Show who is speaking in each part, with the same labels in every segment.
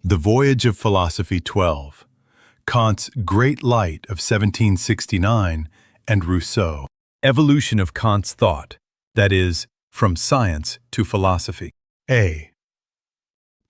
Speaker 1: The Voyage of Philosophy 12, Kant's Great Light of 1769, and Rousseau. Evolution of Kant's thought, that is, from science to philosophy. A.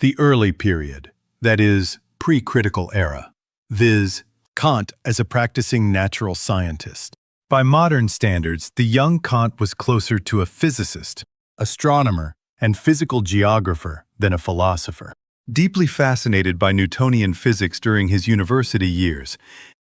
Speaker 1: The early period, that is, pre-critical era, viz., Kant as a practicing natural scientist. By modern standards, the young Kant was closer to a physicist, astronomer, and physical geographer than a philosopher. Deeply fascinated by Newtonian physics during his university years,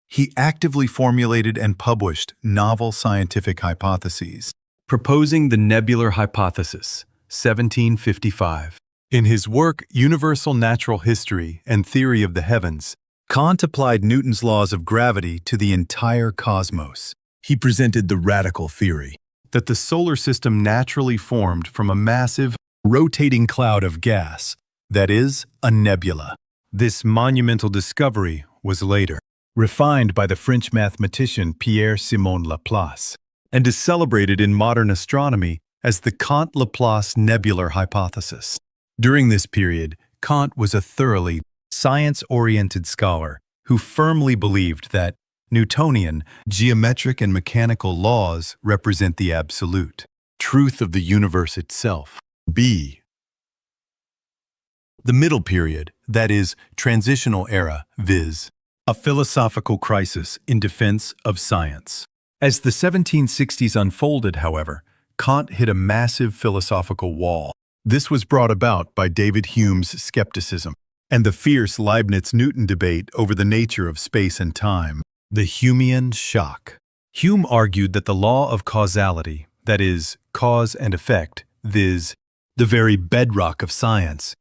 Speaker 1: he actively formulated and published novel scientific hypotheses, proposing the nebular hypothesis, 1755. In his work Universal Natural History and Theory of the Heavens, Kant applied Newton's laws of gravity to the entire cosmos. He presented the radical theory that the solar system naturally formed from a massive, rotating cloud of gas, that is, a nebula. This monumental discovery was later refined by the French mathematician Pierre-Simon Laplace and is celebrated in modern astronomy as the Kant-Laplace nebular hypothesis. During this period, Kant was a thoroughly science-oriented scholar who firmly believed that Newtonian geometric and mechanical laws represent the absolute truth of the universe itself. B. The middle period, that is, transitional era, viz., a philosophical crisis in defense of science. As the 1760s unfolded, however, Kant hit a massive philosophical wall. This was brought about by David Hume's skepticism and the fierce Leibniz-Newton debate over the nature of space and time. The Humean shock. Hume argued that the law of causality, that is, cause and effect, viz., the very bedrock of science,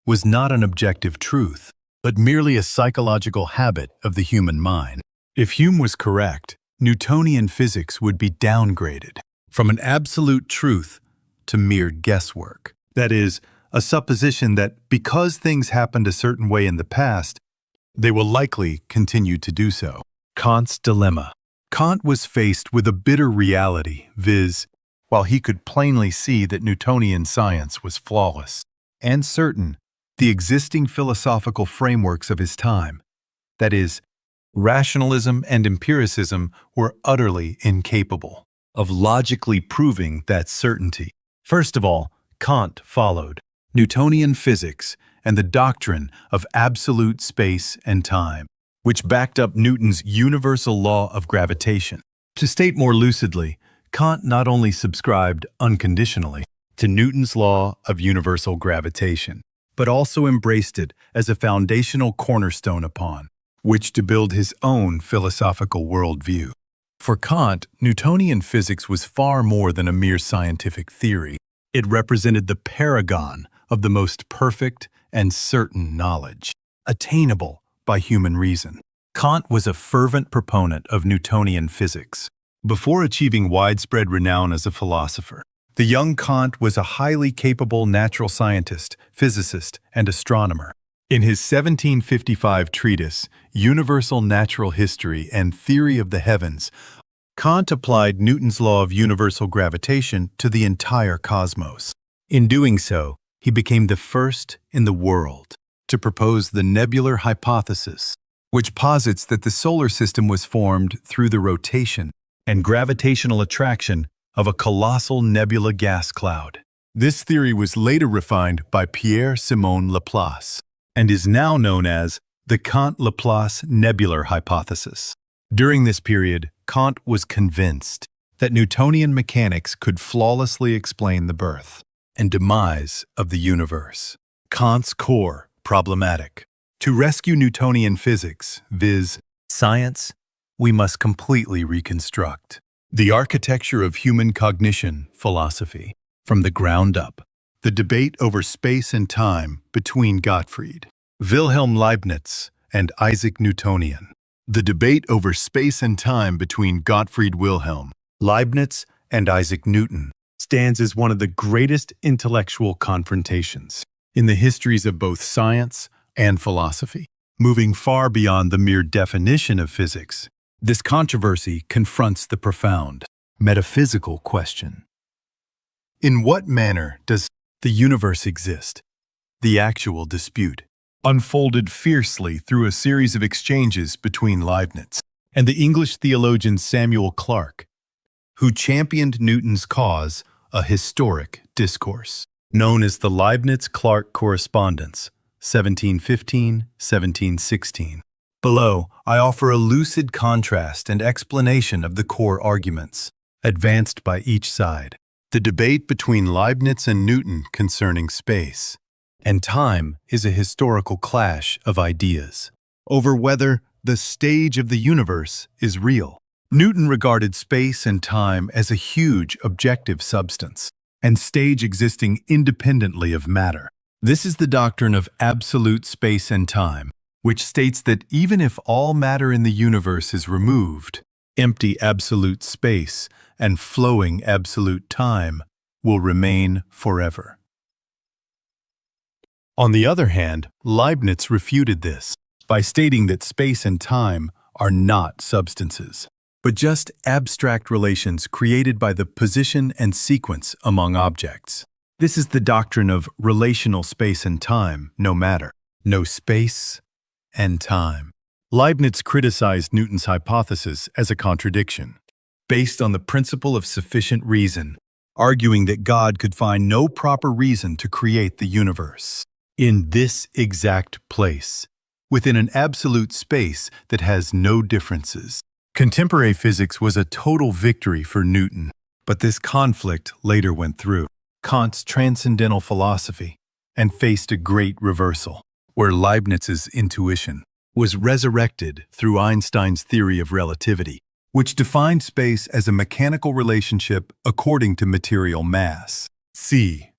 Speaker 1: was not an objective truth, but merely a psychological habit of the human mind. If Hume was correct, Newtonian physics would be downgraded from an absolute truth to mere guesswork. That is, a supposition that because things happened a certain way in the past, they will likely continue to do so. Kant's dilemma. Kant was faced with a bitter reality, viz., while he could plainly see that Newtonian science was flawless and certain, the existing philosophical frameworks of his time, that is, rationalism and empiricism, were utterly incapable of logically proving that certainty. First of all, Kant followed Newtonian physics and the doctrine of absolute space and time, which backed up Newton's universal law of gravitation. To state more lucidly, Kant not only subscribed unconditionally to Newton's law of universal gravitation, but also embraced it as a foundational cornerstone upon which to build his own philosophical worldview. For Kant, Newtonian physics was far more than a mere scientific theory. It represented the paragon of the most perfect and certain knowledge, attainable by human reason. Kant was a fervent proponent of Newtonian physics. Before achieving widespread renown as a philosopher, the young Kant was a highly capable natural scientist, physicist, and astronomer. In his 1755 treatise, Universal Natural History and Theory of the Heavens, Kant applied Newton's law of universal gravitation to the entire cosmos. In doing so, he became the first in the world to propose the nebular hypothesis, which posits that the solar system was formed through the rotation and gravitational attraction of a colossal nebula gas cloud. This theory was later refined by Pierre-Simon Laplace and is now known as the Kant-Laplace nebular hypothesis. During this period, Kant was convinced that Newtonian mechanics could flawlessly explain the birth and demise of the universe. Kant's core problematic. To rescue Newtonian physics, viz., science, we must completely reconstruct the architecture of human cognition philosophy from the ground up. The debate over space and time between Gottfried Wilhelm Leibniz and Isaac Newtonian. The debate over space and time between Gottfried Wilhelm Leibniz and Isaac Newton stands as one of the greatest intellectual confrontations in the histories of both science and philosophy. Moving far beyond the mere definition of physics, this controversy confronts the profound metaphysical question. In what manner does the universe exist? The actual dispute unfolded fiercely through a series of exchanges between Leibniz and the English theologian Samuel Clarke, who championed Newton's cause, a historic discourse known as the Leibniz-Clarke Correspondence, 1715-1716. Below, I offer a lucid contrast and explanation of the core arguments advanced by each side. The debate between Leibniz and Newton concerning space and time is a historical clash of ideas over whether the stage of the universe is real. Newton regarded space and time as a huge objective substance and stage existing independently of matter. This is the doctrine of absolute space and time, which states that even if all matter in the universe is removed, empty absolute space and flowing absolute time will remain forever. On the other hand, Leibniz refuted this by stating that space and time are not substances, but just abstract relations created by the position and sequence among objects. This is the doctrine of relational space and time, no matter. No space and time. Leibniz criticized Newton's hypothesis as a contradiction, based on the principle of sufficient reason, arguing that God could find no proper reason to create the universe in this exact place, within an absolute space that has no differences. Contemporary physics was a total victory for Newton, but this conflict later went through Kant's transcendental philosophy and faced a great reversal, where Leibniz's intuition was resurrected through Einstein's theory of relativity, which defined space as a mechanical relationship according to material mass. C.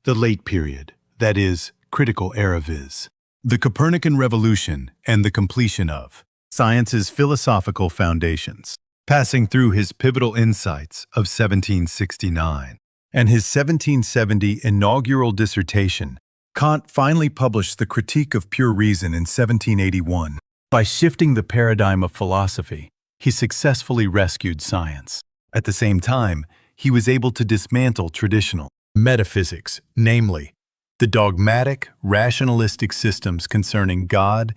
Speaker 1: The late period, that is, critical era viz. The Copernican revolution and the completion of science's philosophical foundations, passing through his pivotal insights of 1769 and his 1770 inaugural dissertation. Kant finally published the Critique of Pure Reason in 1781. By shifting the paradigm of philosophy, he successfully rescued science. At the same time, he was able to dismantle traditional metaphysics, namely, the dogmatic, rationalistic systems concerning God,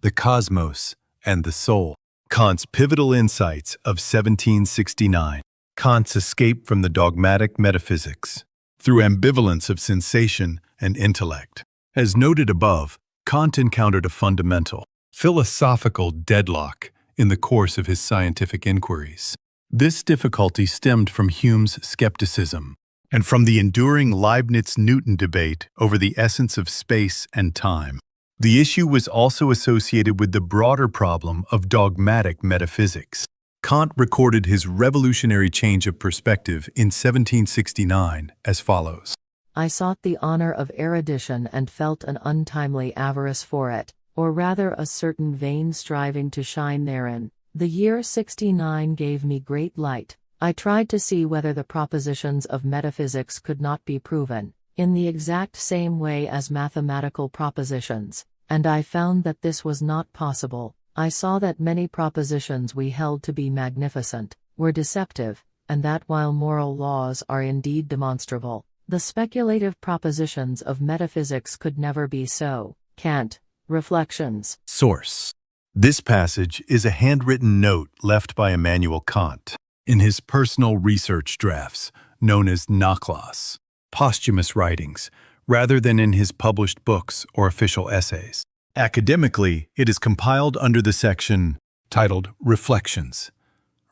Speaker 1: the cosmos, and the soul. Kant's pivotal insights of 1769. Kant's escape from the dogmatic metaphysics through ambivalence of sensation and intellect. As noted above, Kant encountered a fundamental philosophical deadlock in the course of his scientific inquiries. This difficulty stemmed from Hume's skepticism and from the enduring Leibniz-Newton debate over the essence of space and time. The issue was also associated with the broader problem of dogmatic metaphysics. Kant recorded his revolutionary change of perspective in 1769 as follows.
Speaker 2: I sought the honor of erudition and felt an untimely avarice for it, or rather a certain vain striving to shine therein. The year 69 gave me great light. I tried to see whether the propositions of metaphysics could not be proven, in the exact same way as mathematical propositions, and I found that this was not possible. I saw that many propositions we held to be magnificent were deceptive, and that while moral laws are indeed demonstrable, the speculative propositions of metaphysics could never be so. Kant, Reflections.
Speaker 1: Source. This passage is a handwritten note left by Immanuel Kant in his personal research drafts, known as Nachlass, posthumous writings, rather than in his published books or official essays. Academically, it is compiled under the section titled Reflections,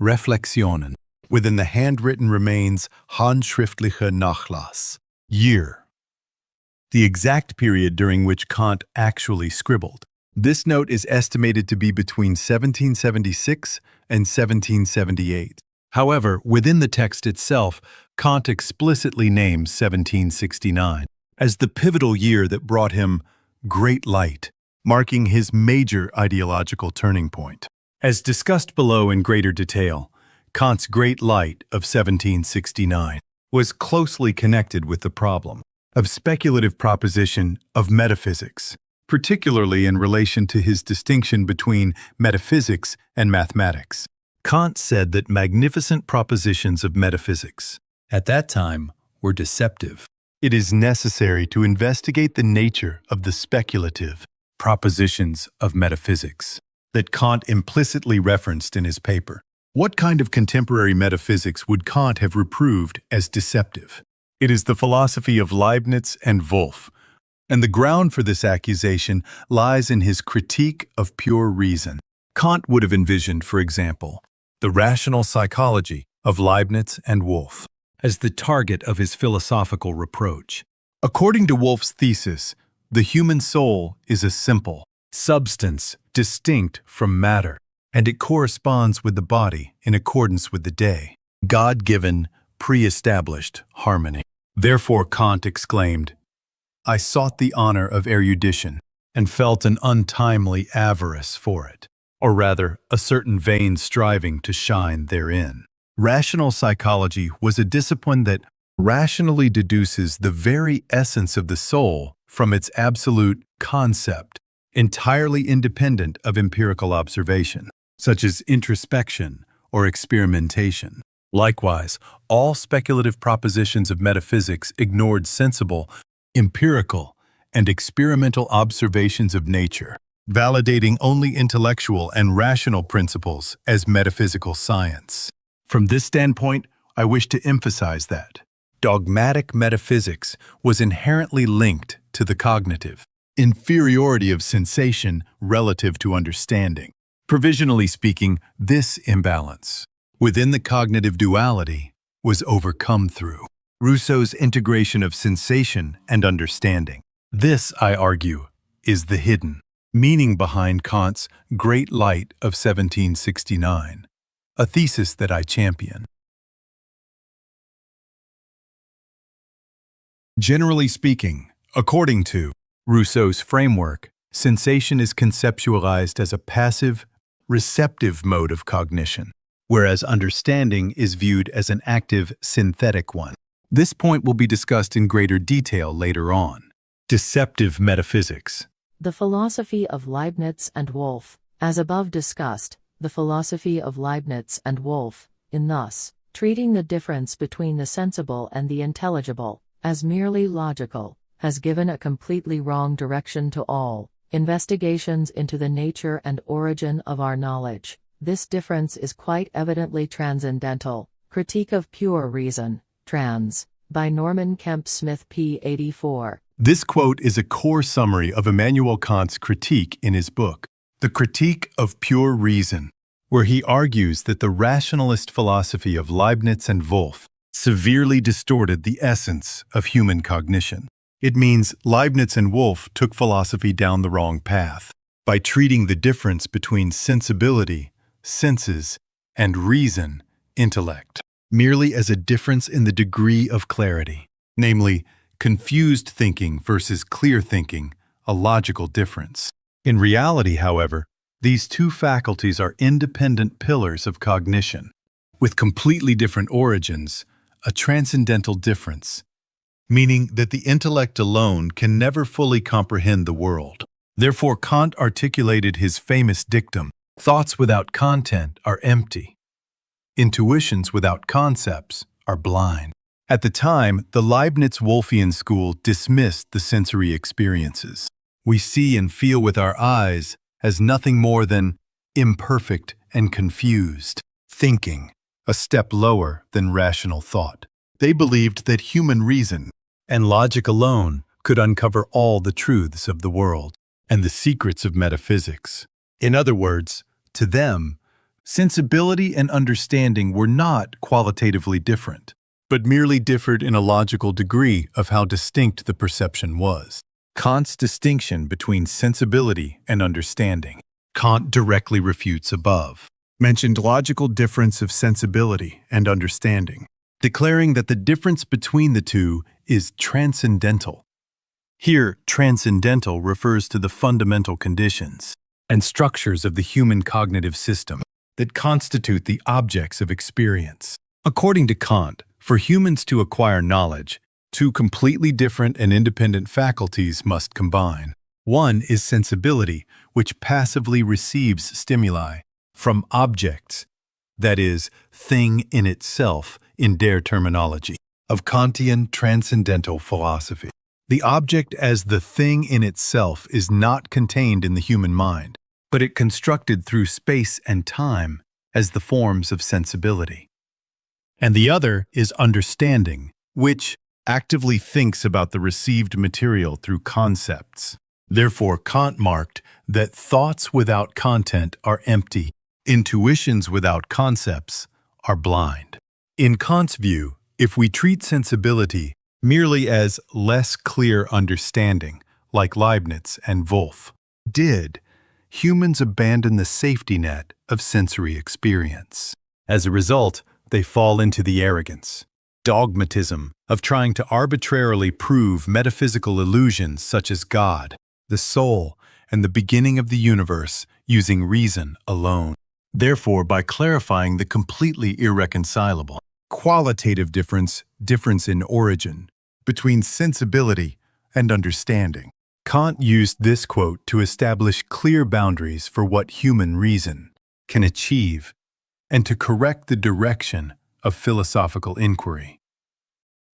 Speaker 1: Reflexionen, within the handwritten remains handschriftliche Nachlass. Year. The exact period during which Kant actually scribbled. This note is estimated to be between 1776 and 1778. However, within the text itself, Kant explicitly names 1769 as the pivotal year that brought him great light, marking his major ideological turning point. As discussed below in greater detail, Kant's great light of 1769 was closely connected with the problem of speculative proposition of metaphysics, particularly in relation to his distinction between metaphysics and mathematics. Kant said that magnificent propositions of metaphysics, at that time, were deceptive. it is necessary to investigate the nature of the speculative propositions of metaphysics that Kant implicitly referenced in his paper. What kind of contemporary metaphysics would Kant have reproved as deceptive? It is the philosophy of Leibniz and Wolff, and the ground for this accusation lies in his critique of pure reason. Kant would have envisioned, for example, the rational psychology of Leibniz and Wolff as the target of his philosophical reproach. According to Wolff's thesis, the human soul is a simple substance distinct from matter, and it corresponds with the body in accordance with the day, God-given, pre-established harmony. Therefore, Kant exclaimed, "I sought the honor of erudition, and felt an untimely avarice for it, or rather, a certain vain striving to shine therein." Rational psychology was a discipline that rationally deduces the very essence of the soul from its absolute concept, entirely independent of empirical observation, such as introspection or experimentation. Likewise, all speculative propositions of metaphysics ignored sensible, empirical, and experimental observations of nature, validating only intellectual and rational principles as metaphysical science. From this standpoint, I wish to emphasize that dogmatic metaphysics was inherently linked to the cognitive inferiority of sensation relative to understanding. Provisionally speaking, this imbalance within the cognitive duality was overcome through Rousseau's integration of sensation and understanding. This, I argue, is the hidden meaning behind Kant's Great Light of 1769, a thesis that I champion. Generally speaking, according to Rousseau's framework, sensation is conceptualized as a passive, receptive mode of cognition, whereas understanding is viewed as an active, synthetic one. This point will be discussed in greater detail later on. Deceptive metaphysics.
Speaker 2: The philosophy of Leibniz and Wolff, as above discussed, the philosophy of Leibniz and Wolff, in thus treating the difference between the sensible and the intelligible as merely logical, has given a completely wrong direction to all investigations into the nature and origin of our knowledge. This difference is quite evidently transcendental. Critique of Pure Reason, trans. By Norman Kemp Smith p. 84.
Speaker 1: This quote is a core summary of Immanuel Kant's critique in his book, The Critique of Pure Reason, where he argues that the rationalist philosophy of Leibniz and Wolff severely distorted the essence of human cognition. It means Leibniz and Wolff took philosophy down the wrong path by treating the difference between sensibility, senses, and reason, intellect, merely as a difference in the degree of clarity, namely, confused thinking versus clear thinking, a logical difference. In reality, however, these two faculties are independent pillars of cognition, with completely different origins, a transcendental difference, meaning that the intellect alone can never fully comprehend the world. Therefore, Kant articulated his famous dictum, "Thoughts without content are empty. Intuitions without concepts are blind." At the time, the Leibniz-Wolffian school dismissed the sensory experiences we see and feel with our eyes as nothing more than imperfect and confused thinking, a step lower than rational thought. They believed that human reason and logic alone could uncover all the truths of the world and the secrets of metaphysics. In other words, to them, sensibility and understanding were not qualitatively different, but merely differed in a logical degree of how distinct the perception was. Kant's distinction between sensibility and understanding, Kant directly refutes above, mentioned logical difference of sensibility and understanding, declaring that the difference between the two is transcendental. Here, transcendental refers to the fundamental conditions and structures of the human cognitive system that constitute the objects of experience. According to Kant, for humans to acquire knowledge, two completely different and independent faculties must combine. One is sensibility, which passively receives stimuli from objects, that is, thing in itself in their terminology. of Kantian transcendental philosophy. The object as the thing in itself is not contained in the human mind, but it constructed through space and time as the forms of sensibility. And the other is understanding, which actively thinks about the received material through concepts. Therefore, Kant marked that thoughts without content are empty, intuitions without concepts are blind. In Kant's view, if we treat sensibility merely as less clear understanding, like Leibniz and Wolff did, humans abandon the safety net of sensory experience. As a result, they fall into the arrogance, dogmatism of trying to arbitrarily prove metaphysical illusions such as God, the soul, and the beginning of the universe using reason alone. Therefore, by clarifying the completely irreconcilable, qualitative difference in origin between sensibility and understanding, Kant used this quote to establish clear boundaries for what human reason can achieve and to correct the direction of philosophical inquiry.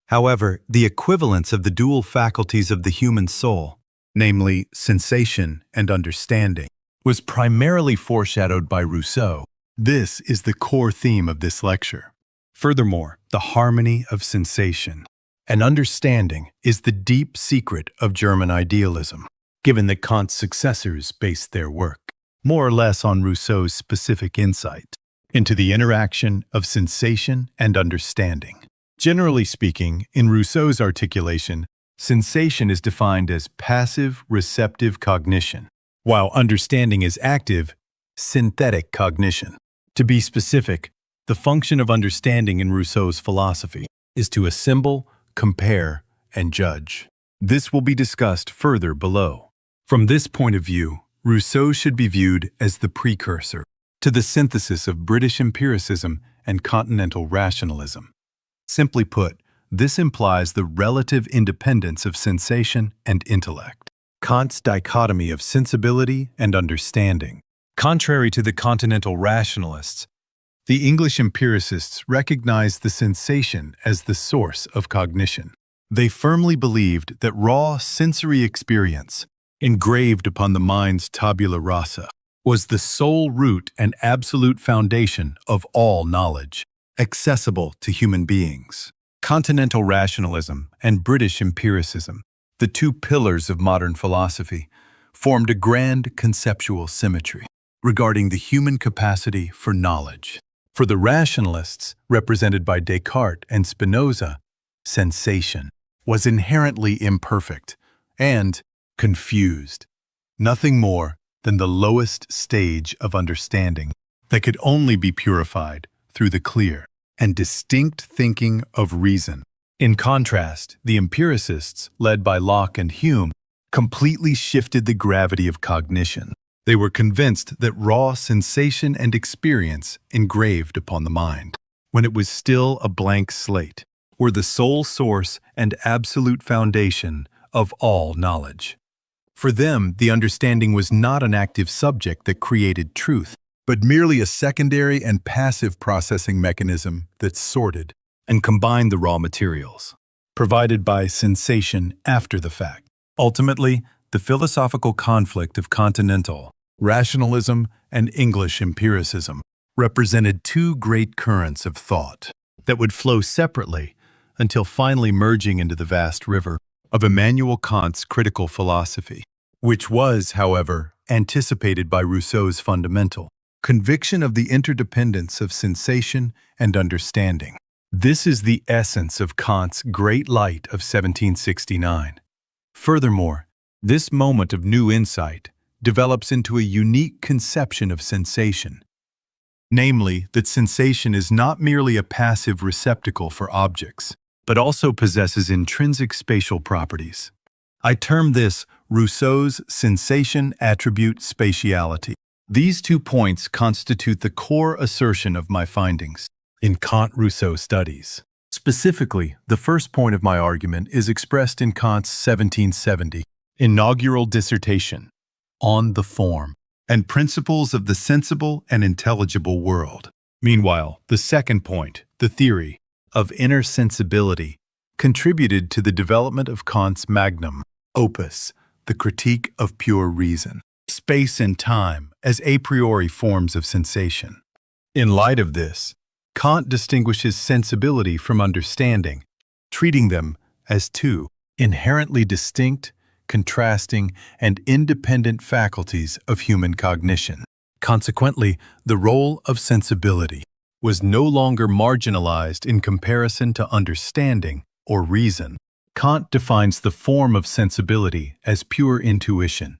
Speaker 1: However, the equivalence of the dual faculties of the human soul, namely sensation and understanding, was primarily foreshadowed by Rousseau. This is the core theme of this lecture. Furthermore, the harmony of sensation and understanding is the deep secret of German idealism, given that Kant's successors based their work more or less on Rousseau's specific insight into the interaction of sensation and understanding. Generally speaking, in Rousseau's articulation, sensation is defined as passive receptive cognition, while understanding is active, synthetic cognition. To be specific, the function of understanding in Rousseau's philosophy is to assemble, compare, and judge. This will be discussed further below. From this point of view, Rousseau should be viewed as the precursor to the synthesis of British Empiricism and Continental Rationalism. Simply put, this implies the relative independence of sensation and intellect, Kant's dichotomy of sensibility and understanding. Contrary to the Continental Rationalists, the English empiricists recognized the sensation as the source of cognition. They firmly believed that raw sensory experience, engraved upon the mind's tabula rasa, was the sole root and absolute foundation of all knowledge, accessible to human beings. Continental rationalism and British empiricism, the two pillars of modern philosophy, formed a grand conceptual symmetry regarding the human capacity for knowledge. For the rationalists, represented by Descartes and Spinoza, sensation was inherently imperfect and confused, nothing more than the lowest stage of understanding that could only be purified through the clear and distinct thinking of reason. In contrast, the empiricists, led by Locke and Hume, completely shifted the gravity of cognition. They were convinced that raw sensation and experience engraved upon the mind, when it was still a blank slate, were the sole source and absolute foundation of all knowledge. For them, the understanding was not an active subject that created truth, but merely a secondary and passive processing mechanism that sorted and combined the raw materials, provided by sensation after the fact. Ultimately, the philosophical conflict of Continental Rationalism and English empiricism represented two great currents of thought that would flow separately until finally merging into the vast river of Immanuel Kant's critical philosophy, which was, however, anticipated by Rousseau's fundamental conviction of the interdependence of sensation and understanding. This is the essence of Kant's Great Light of 1769. Furthermore, this moment of new insight develops into a unique conception of sensation, namely that sensation is not merely a passive receptacle for objects, but also possesses intrinsic spatial properties. I term this Rousseau's sensation attribute spatiality. These 2 points constitute the core assertion of my findings in Kant-Rousseau studies. Specifically, the first point of my argument is expressed in Kant's 1770 inaugural dissertation on the form and principles of the sensible and intelligible world. Meanwhile, the second point, the theory of inner sensibility, contributed to the development of Kant's magnum opus, the Critique of Pure Reason, space and time as a priori forms of sensation. In light of this, Kant distinguishes sensibility from understanding, treating them as two inherently distinct, contrasting, and independent faculties of human cognition. Consequently, the role of sensibility was no longer marginalized in comparison to understanding or reason. Kant defines the form of sensibility as pure intuition,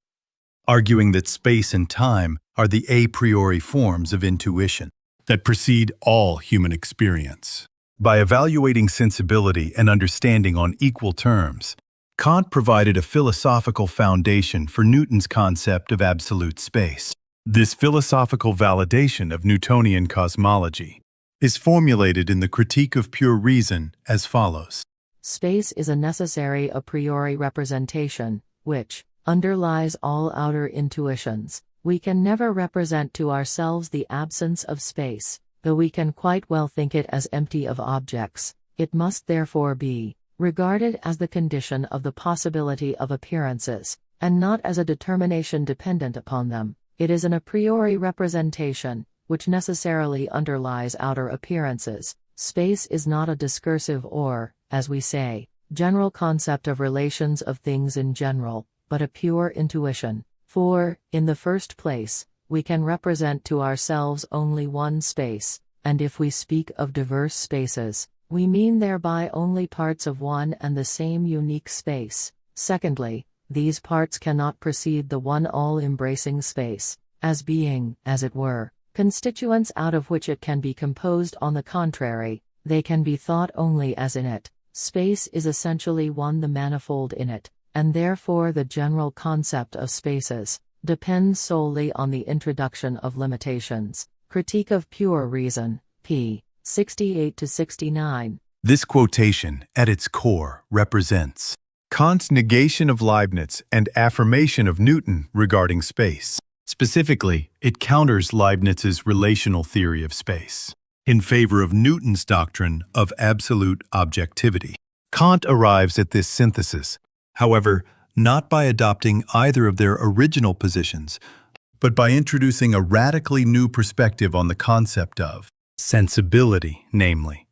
Speaker 1: arguing that space and time are the a priori forms of intuition that precede all human experience. By evaluating sensibility and understanding on equal terms, Kant provided a philosophical foundation for Newton's concept of absolute space. This philosophical validation of Newtonian cosmology is formulated in the Critique of Pure Reason as follows.
Speaker 2: Space is a necessary a priori representation, which underlies all outer intuitions. We can never represent to ourselves the absence of space, though we can quite well think it as empty of objects. It must therefore be regarded as the condition of the possibility of appearances, and not as a determination dependent upon them. It is an a priori representation, which necessarily underlies outer appearances. Space is not a discursive or, as we say, general concept of relations of things in general, but a pure intuition. For, in the first place, we can represent to ourselves only one space, and if we speak of diverse spaces, we mean thereby only parts of one and the same unique space. Secondly, these parts cannot precede the one all-embracing space, as being, as it were, constituents out of which it can be composed. On the contrary, they can be thought only as in it. Space is essentially one the manifold in it, and therefore the general concept of spaces depends solely on the introduction of limitations. Critique of Pure Reason, p. 68-69.
Speaker 1: This quotation, at its core, represents Kant's negation of Leibniz and affirmation of Newton regarding space. Specifically, it counters Leibniz's relational theory of space in favor of Newton's doctrine of absolute objectivity. Kant arrives at this synthesis, however, not by adopting either of their original positions, but by introducing a radically new perspective on the concept of sensibility, namely,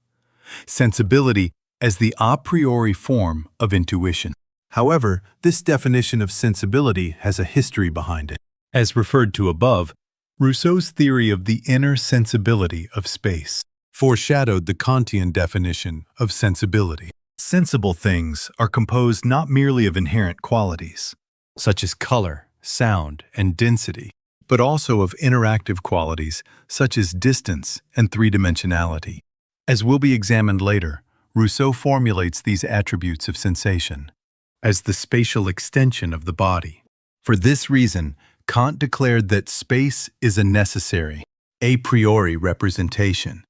Speaker 1: sensibility as the a priori form of intuition. However, this definition of sensibility has a history behind it. As referred to above, Rousseau's theory of the inner sensibility of space foreshadowed the Kantian definition of sensibility. Sensible things are composed not merely of inherent qualities, such as color, sound, and density, but also of interactive qualities such as distance and three-dimensionality. As will be examined later, Rousseau formulates these attributes of sensation as the spatial extension of the body. For this reason, Kant declared that space is a necessary, a priori representation,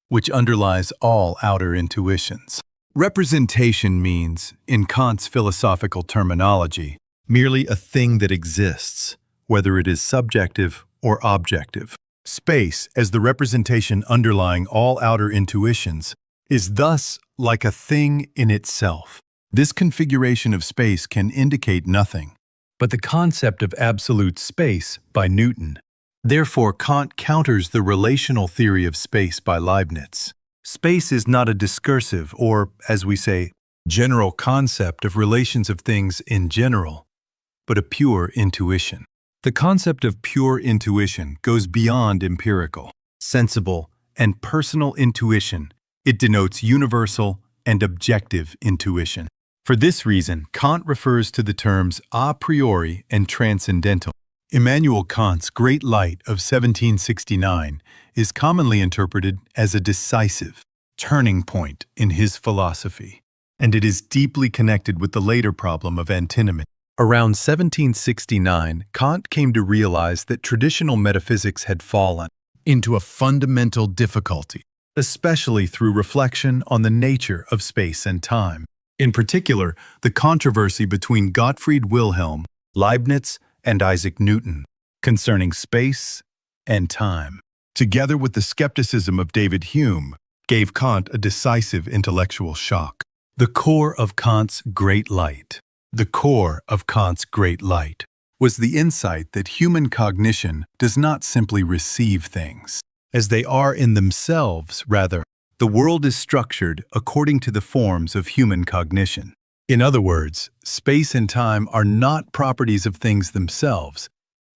Speaker 1: which underlies all outer intuitions. Representation means, in Kant's philosophical terminology, merely a thing that exists, whether it is subjective or objective. Space, as the representation underlying all outer intuitions, is thus like a thing in itself. This configuration of space can indicate nothing but the concept of absolute space by Newton. Therefore, Kant counters the relational theory of space by Leibniz. Space is not a discursive or, as we say, general concept of relations of things in general, but a pure intuition. The concept of pure intuition goes beyond empirical, sensible, and personal intuition. It denotes universal and objective intuition. For this reason, Kant refers to the terms a priori and transcendental. Immanuel Kant's Great Light of 1769 is commonly interpreted as a decisive turning point in his philosophy, and it is deeply connected with the later problem of antinomy. Around 1769, Kant came to realize that traditional metaphysics had fallen into a fundamental difficulty, especially through reflection on the nature of space and time. In particular, the controversy between Gottfried Wilhelm Leibniz and Isaac Newton concerning space and time, together with the skepticism of David Hume, gave Kant a decisive intellectual shock. The core of Kant's great light. The core of Kant's great light was the insight that human cognition does not simply receive things as they are in themselves, rather, the world is structured according to the forms of human cognition. In other words, space and time are not properties of things themselves,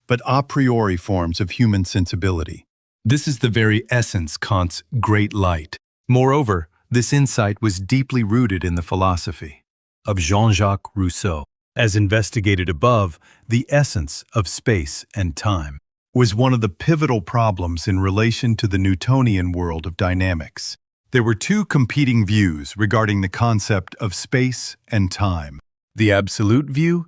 Speaker 1: but a priori forms of human sensibility. This is the very essence Kant's great light. Moreover, this insight was deeply rooted in the philosophy of Jean-Jacques Rousseau. As investigated above, the essence of space and time was one of the pivotal problems in relation to the Newtonian world of dynamics. There were two competing views regarding the concept of space and time: the absolute view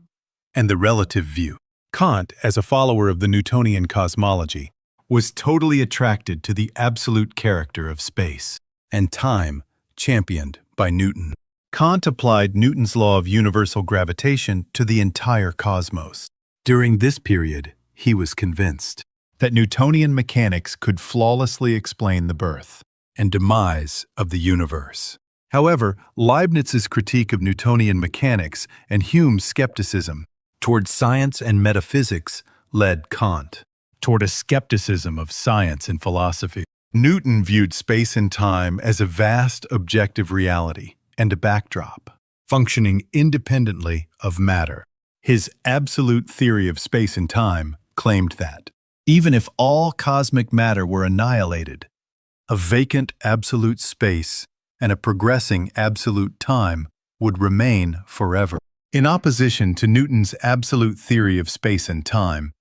Speaker 1: and the relative view. Kant, as a follower of the Newtonian cosmology, was totally attracted to the absolute character of space and time, championed by Newton. Kant applied Newton's law of universal gravitation to the entire cosmos. During this period, he was convinced that Newtonian mechanics could flawlessly explain the birth and demise of the universe. However, Leibniz's critique of Newtonian mechanics and Hume's skepticism toward science and metaphysics led Kant toward a skepticism of science and philosophy. Newton viewed space and time as a vast objective reality and a backdrop, functioning independently of matter. His absolute theory of space and time claimed that, even if all cosmic matter were annihilated, a vacant absolute space and a progressing absolute time would remain forever. In opposition to Newton's absolute theory of space and time,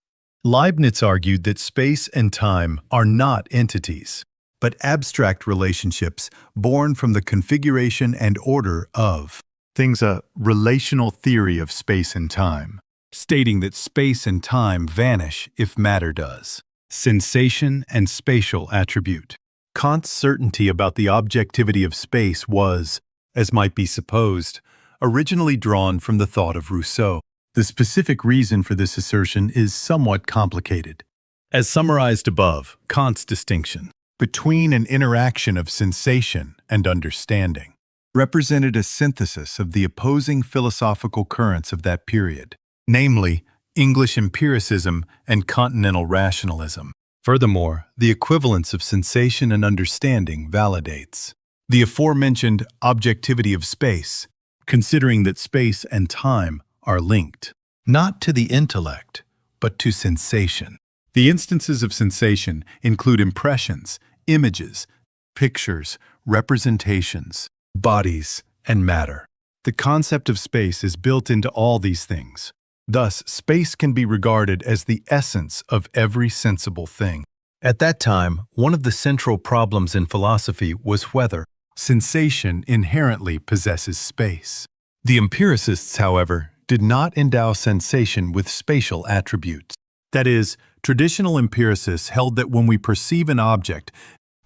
Speaker 1: Leibniz argued that space and time are not entities, but abstract relationships born from the configuration and order of things, a relational theory of space and time, stating that space and time vanish if matter does. Sensation and spatial attribute. Kant's certainty about the objectivity of space was, as might be supposed, originally drawn from the thought of Rousseau. The specific reason for this assertion is somewhat complicated. As summarized above, Kant's distinction between an interaction of sensation and understanding represented a synthesis of the opposing philosophical currents of that period, namely English empiricism and Continental Rationalism. Furthermore, the equivalence of sensation and understanding validates the aforementioned objectivity of space, considering that space and time are linked, not to the intellect, but to sensation. The instances of sensation include impressions, images, pictures, representations, bodies, and matter. The concept of space is built into all these things. Thus, space can be regarded as the essence of every sensible thing. At that time, one of the central problems in philosophy was whether sensation inherently possesses space. The empiricists, however, did not endow sensation with spatial attributes. That is, traditional empiricists held that when we perceive an object,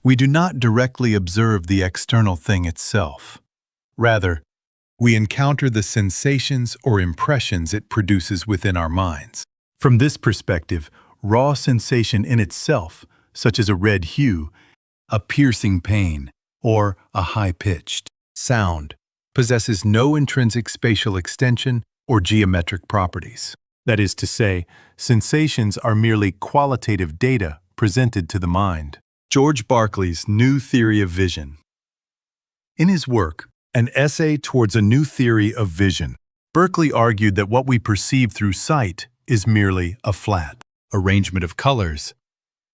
Speaker 1: we do not directly observe the external thing itself. Rather, we encounter the sensations or impressions it produces within our minds. From this perspective, raw sensation in itself, such as a red hue, a piercing pain, or a high-pitched sound, possesses no intrinsic spatial extension or geometric properties. That is to say, sensations are merely qualitative data presented to the mind. George Berkeley's New Theory of Vision. In his work, An Essay Towards a New Theory of Vision, Berkeley argued that what we perceive through sight is merely a flat arrangement of colors,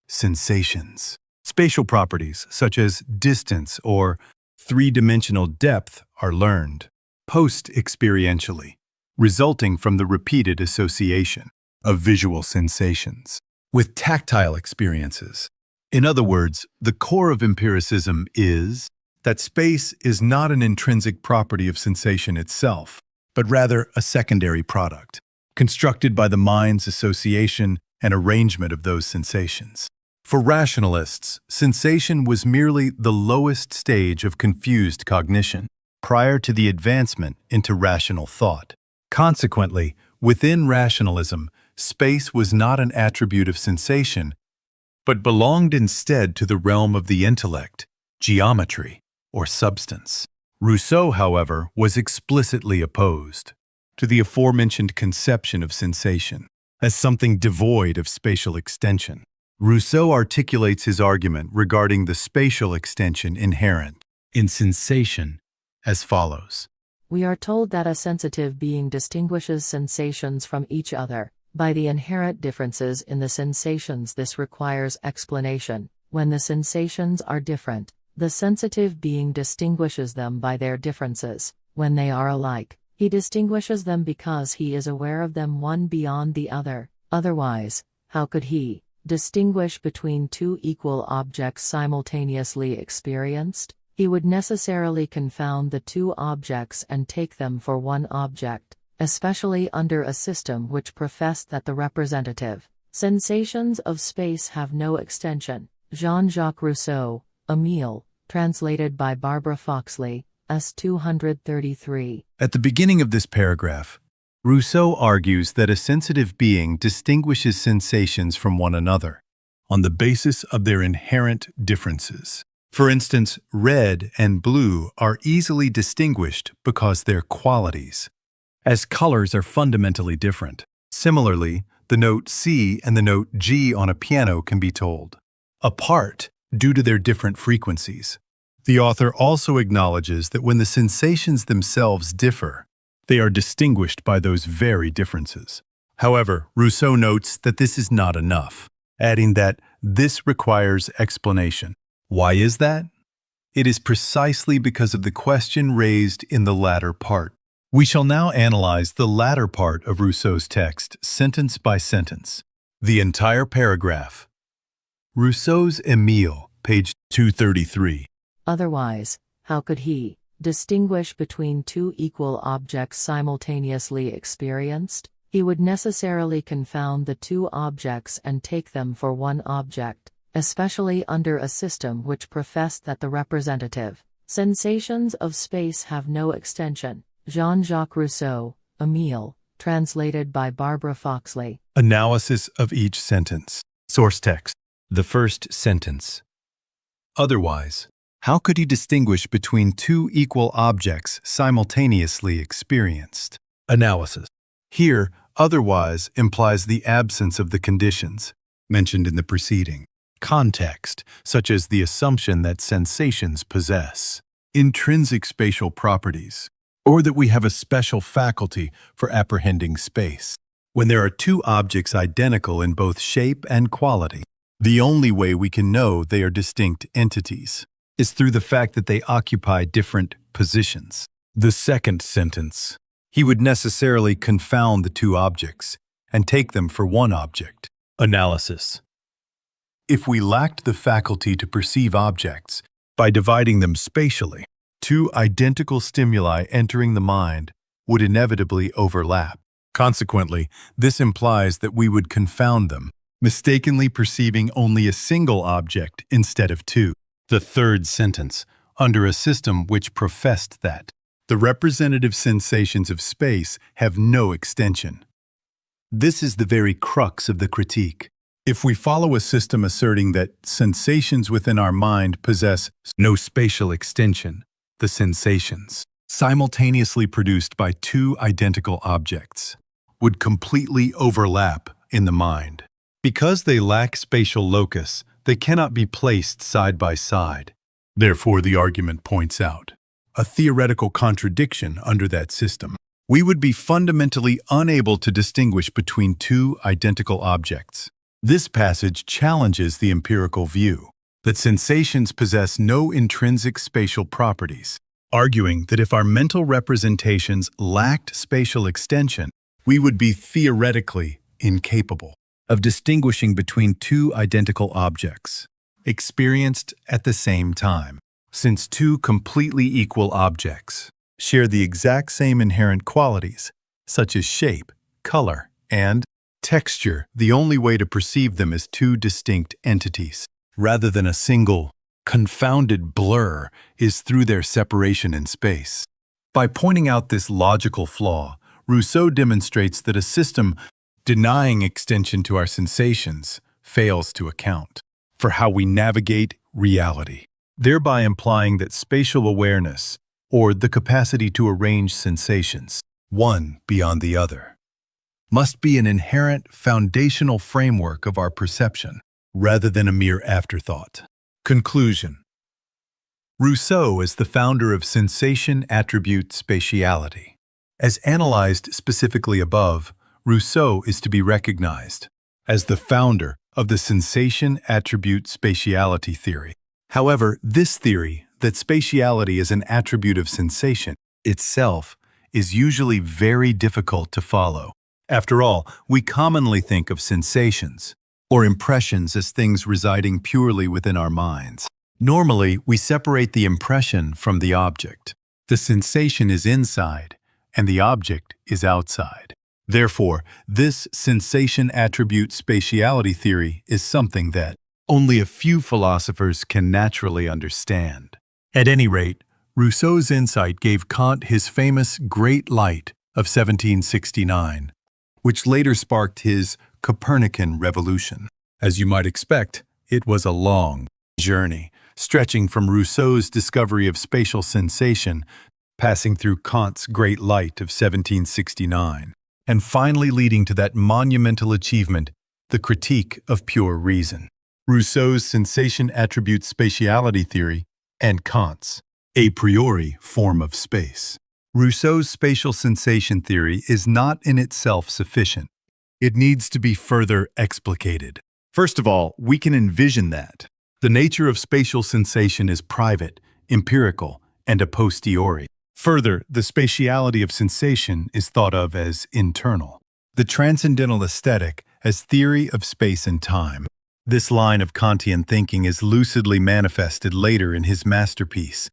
Speaker 1: sensations. Spatial properties, such as distance or three-dimensional depth, are learned post-experientially, resulting from the repeated association of visual sensations with tactile experiences. In other words, the core of empiricism is that space is not an intrinsic property of sensation itself, but rather a secondary product, constructed by the mind's association and arrangement of those sensations. For rationalists, sensation was merely the lowest stage of confused cognition prior to the advancement into rational thought. Consequently, within rationalism, space was not an attribute of sensation, but belonged instead to the realm of the intellect, geometry, or substance. Rousseau, however, was explicitly opposed to the aforementioned conception of sensation as something devoid of spatial extension. Rousseau articulates his argument regarding the spatial extension inherent in sensation as follows.
Speaker 2: We are told that a sensitive being distinguishes sensations from each other by the inherent differences in the sensations. This requires explanation. When the sensations are different, the sensitive being distinguishes them by their differences. When they are alike, he distinguishes them because he is aware of them one beyond the other. Otherwise, how could he distinguish between two equal objects simultaneously experienced? He would necessarily confound the two objects and take them for one object, especially under a system which professed that the representative sensations of space have no extension. Jean-Jacques Rousseau, Emile, translated by Barbara Foxley, S. 233.
Speaker 1: At the beginning of this paragraph, Rousseau argues that a sensitive being distinguishes sensations from one another on the basis of their inherent differences. For instance, red and blue are easily distinguished because their qualities, as colors, are fundamentally different. Similarly, the note C and the note G on a piano can be told apart due to their different frequencies. The author also acknowledges that when the sensations themselves differ, they are distinguished by those very differences. However, Rousseau notes that this is not enough, adding that this requires explanation. Why is that? It is precisely because of the question raised in the latter part. We shall now analyze the latter part of Rousseau's text, sentence by sentence. The entire paragraph. Rousseau's Emile, page 233.
Speaker 2: Otherwise, how could he distinguish between two equal objects simultaneously experienced? He would necessarily confound the two objects and take them for one object, especially under a system which professed that the representative sensations of space have no extension. Jean-Jacques Rousseau, Emile, translated by Barbara Foxley.
Speaker 1: Analysis of each sentence. Source text. The first sentence. Otherwise, how could he distinguish between two equal objects simultaneously experienced? Analysis. Here, otherwise implies the absence of the conditions mentioned in the preceding context, such as the assumption that sensations possess intrinsic spatial properties, or that we have a special faculty for apprehending space. When there are two objects identical in both shape and quality, the only way we can know they are distinct entities is through the fact that they occupy different positions. The second sentence. He would necessarily confound the two objects and take them for one object. Analysis. If we lacked the faculty to perceive objects by dividing them spatially, two identical stimuli entering the mind would inevitably overlap. Consequently, this implies that we would confound them, mistakenly perceiving only a single object instead of two. The third sentence, under a system which professed that the representative sensations of space have no extension. This is the very crux of the critique. If we follow a system asserting that sensations within our mind possess no spatial extension, the sensations, simultaneously produced by two identical objects, would completely overlap in the mind. Because they lack spatial locus, they cannot be placed side by side. Therefore, the argument points out a theoretical contradiction under that system. We would be fundamentally unable to distinguish between two identical objects. This passage challenges the empirical view that sensations possess no intrinsic spatial properties, arguing that if our mental representations lacked spatial extension, we would be theoretically incapable of distinguishing between two identical objects, experienced at the same time. Since two completely equal objects share the exact same inherent qualities, such as shape, color, and texture, the only way to perceive them as two distinct entities, rather than a single, confounded blur, is through their separation in space. By pointing out this logical flaw, Rousseau demonstrates that a system denying extension to our sensations fails to account for how we navigate reality, thereby implying that spatial awareness, or the capacity to arrange sensations, one beyond the other, must be an inherent foundational framework of our perception, rather than a mere afterthought. Conclusion. Rousseau is the founder of sensation-attribute spatiality. As analyzed specifically above, Rousseau is to be recognized as the founder of the sensation-attribute spatiality theory. However, this theory, that spatiality is an attribute of sensation itself, is usually very difficult to follow. After all, we commonly think of sensations or impressions as things residing purely within our minds. Normally, we separate the impression from the object. The sensation is inside, and the object is outside. Therefore, this sensation-attribute spatiality theory is something that only a few philosophers can naturally understand. At any rate, Rousseau's insight gave Kant his famous Great Light of 1769, which later sparked his Copernican revolution. As you might expect, it was a long journey, stretching from Rousseau's discovery of spatial sensation, passing through Kant's Great Light of 1769, and finally leading to that monumental achievement, the Critique of Pure Reason. Rousseau's sensation-attribute spatiality theory and Kant's a priori form of space. Rousseau's spatial sensation theory is not in itself sufficient. It needs to be further explicated. First of all, we can envision that the nature of spatial sensation is private, empirical, and a posteriori. Further, the spatiality of sensation is thought of as internal. The transcendental aesthetic as theory of space and time. This line of Kantian thinking is lucidly manifested later in his masterpiece,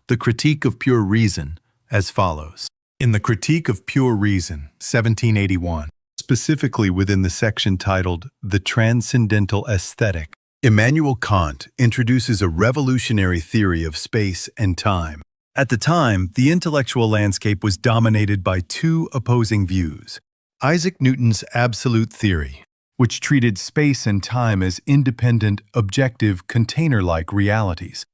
Speaker 1: The Critique of Pure Reason, as follows. In The Critique of Pure Reason, 1781, specifically within the section titled The Transcendental Aesthetic, Immanuel Kant introduces a revolutionary theory of space and time. At the time, the intellectual landscape was dominated by two opposing views. Isaac Newton's absolute theory, which treated space and time as independent, objective, container-like realities,